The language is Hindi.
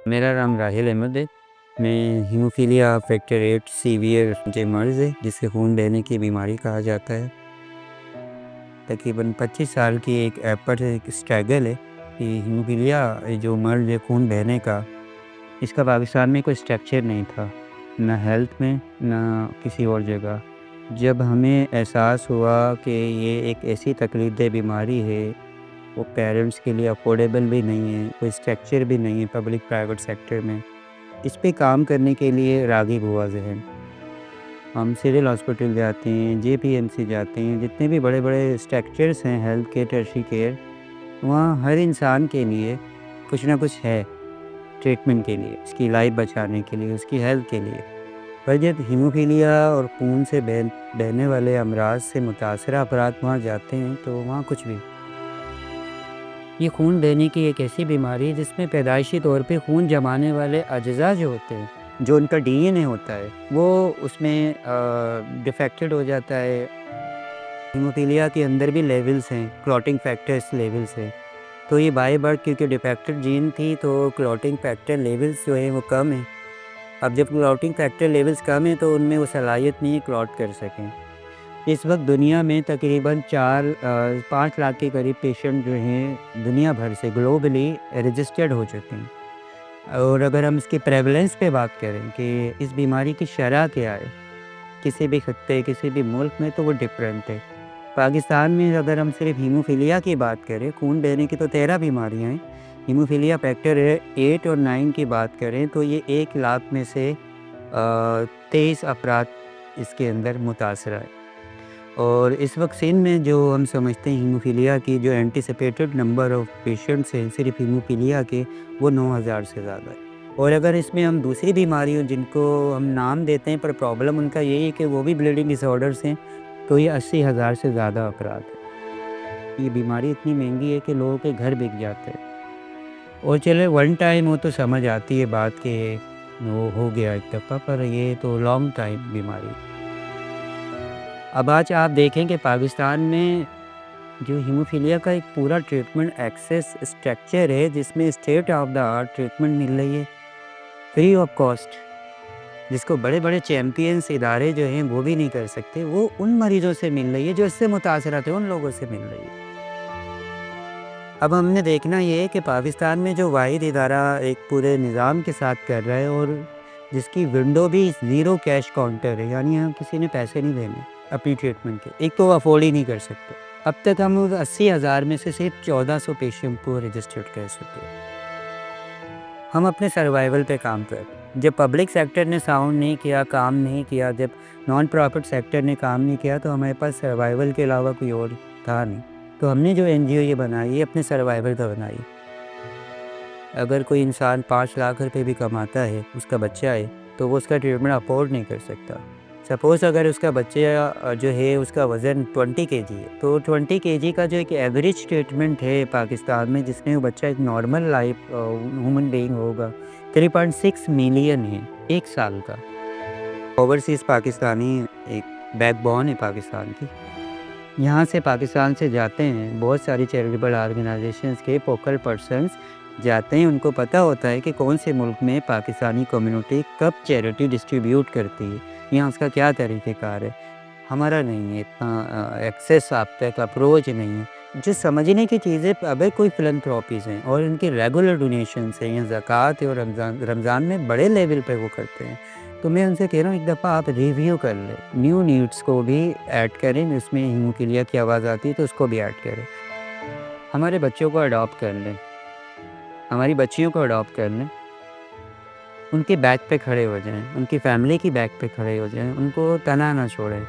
मेरा नाम राहिल अहमद है। मैं हीमोफीलिया फैक्टर 8 सीवियर जो मर्ज़ है जिसे खून बहने की बीमारी कहा जाता है। तकरीबन 25 साल की एक एफर्ट है, एक स्ट्रगल है कि हीमोफीलिया जो मर्ज़ है खून बहने का, इसका पाकिस्तान में कोई स्ट्रक्चर नहीं था, ना हेल्थ में ना किसी और जगह। जब हमें एहसास हुआ कि ये एक ऐसी तकलीफ़देह बीमारी है, वो पेरेंट्स के लिए अफोर्डेबल भी नहीं है, कोई स्ट्रक्चर भी नहीं है पब्लिक प्राइवेट सेक्टर में, इस पे काम करने के लिए राग़िब हुआ ज़हन। हम सिविल हॉस्पिटल जाते हैं, जेपीएमसी जाते हैं, जितने भी बड़े-बड़े स्ट्रक्चर्स हैं हेल्थ केयर, टर्शियरी केयर, वहाँ हर इंसान के लिए कुछ ना कुछ है ट्रीटमेंट के लिए, उसकी लाइफ बचाने के लिए, उसकी हेल्थ के लिए। पर जब हीमोफीलिया और खून से बहने वाले अमराज से मुतासरा अफराद वहाँ जाते हैं तो वहाँ कुछ भी। ये खून बहने की एक ऐसी बीमारी है जिसमें पैदाइशी तौर पे खून जमाने वाले अज़्ज़ा जो होते हैं, जो उनका डीएनए होता है, वो उसमें डिफेक्टेड हो जाता है। हीमोफीलिया के अंदर भी लेवल्स हैं, क्लॉटिंग फैक्टर्स लेवल्स हैं। तो ये बाय बर्थ क्योंकि डिफेक्टेड जीन थी तो क्लॉटिंग फैक्टर लेवल्स जो है वो कम है। अब जब क्लॉटिंग फैक्टर लेवल्स कम है तो उनमें वो सलाहियत नहीं है क्लॉट कर सकें। इस वक्त दुनिया में तकरीबन 5 लाख के करीब पेशेंट जो हैं दुनिया भर से ग्लोबली रजिस्टर्ड हो चुके हैं। और अगर हम इसकी प्रेवलेंस पे बात करें कि इस बीमारी की शरह क्या है, किसी भी खत्ते किसी भी मुल्क में तो वो डिफरेंट है। पाकिस्तान में अगर हम सिर्फ हीमोफीलिया की बात करें, खून बहने की तो 13 बीमारियां हैं, हीमोफीलिया फैक्टर 8 और 9 की बात करें तो ये 1 लाख में से 23 अफराद इसके अंदर मुतासर है। और इस वक्त सिंध में जो हम समझते हैं हीमोफीलिया की जो एंटिसिपेटेड नंबर ऑफ़ पेशेंट्स हैं सिर्फ हीमोफीलिया के, वो 9,000 से ज़्यादा है। और अगर इसमें हम दूसरी बीमारियों जिनको हम नाम देते हैं पर प्रॉब्लम उनका यही है कि वो भी ब्लीडिंग डिसऑर्डर्स हैं, तो ये 80,000 से ज़्यादा अफराद हैं। ये बीमारी इतनी महंगी है कि लोगों के घर बिक जाते हैं। और चले वन टाइम हो तो समझ आती है बात कि वो हो गया एक दफ़ा, पर ये तो लॉन्ग टाइम बीमारी। अब आज आप देखें कि पाकिस्तान में जो हीमोफीलिया का एक पूरा ट्रीटमेंट एक्सेस स्ट्रक्चर है जिसमें state of the art treatment मिल रही है फ्री ऑफ कॉस्ट, जिसको बड़े-बड़े चैंपियंस इदारे जो हैं वो भी नहीं कर सकते, वो उन मरीजों से मिल रही है जो इससे मुतासर थे, उन लोगों से मिल रही है। अब हमने देखना ये है कि पाकिस्तान में जो वाहिद इदारा एक पूरे निज़ाम के साथ कर रहा है और जिसकी विंडो भी ज़ीरो कैश काउंटर है, यानी यहाँ किसी ने पैसे नहीं देने अपनी ट्रीटमेंट के, एक तो वो अफोर्ड ही नहीं कर सकते। अब तक हम उस 80,000 में से सिर्फ 1400 पेशेंट को रजिस्टर्ड कर सके। हम अपने सर्वाइवल पे काम कर रहे हैं। जब पब्लिक सेक्टर ने साउंड नहीं किया, काम नहीं किया, जब नॉन प्रॉफिट सेक्टर ने काम नहीं किया तो हमारे पास सर्वाइवल के अलावा कोई और था नहीं। तो हमने जो एनजीओ ये बनाई है अपने सर्वाइवल का बनाई। अगर कोई इंसान 5 लाख रुपए भी कमाता है, उसका बच्चा है, तो वो उसका ट्रीटमेंट अफोर्ड नहीं कर सकता। सपोज़ अगर उसका बच्चा जो है उसका वज़न 20 केजी है, तो 20 केजी का जो एक एवरेज ट्रीटमेंट है पाकिस्तान में जिसमें वो बच्चा एक नॉर्मल लाइफ ह्यूमन बीइंग होगा, 3.6 मिलियन है 1 साल का। ओवरसीज़ पाकिस्तानी एक बैकबोन है पाकिस्तान की। यहाँ से पाकिस्तान से जाते हैं बहुत सारी चैरिटेबल ऑर्गेनाइजेशंस के फोकल पर्सन्स जाते हैं, उनको पता होता है कि कौन से मुल्क में पाकिस्तानी कम्युनिटी कब चैरिटी डिस्ट्रीब्यूट करती है, यहाँ उसका क्या तरीक़ेकार है। हमारा नहीं है इतना एक्सेस आप तक अप्रोच नहीं है। जो समझने की चीज़ें अगर कोई फिलैंथ्रोपीज़ हैं और इनके रेगुलर डोनेशंस हैं या ज़कात है और रमज़ान में बड़े लेवल पे वो करते हैं, तो मैं उनसे कह रहा हूँ एक दफ़ा आप रिव्यू कर लें, न्यू नीड्स को भी ऐड करें, उसमें हीमोफीलिया की आवाज़ आती है तो उसको भी ऐड करें। हमारे बच्चों को अडॉप्ट कर लें, हमारी बच्चियों को अडॉप्ट कर लें, उनके बैक पे खड़े हो जाएँ, उनकी फैमिली की बैक पे खड़े हो जाएँ, उनको तना ना छोड़ें।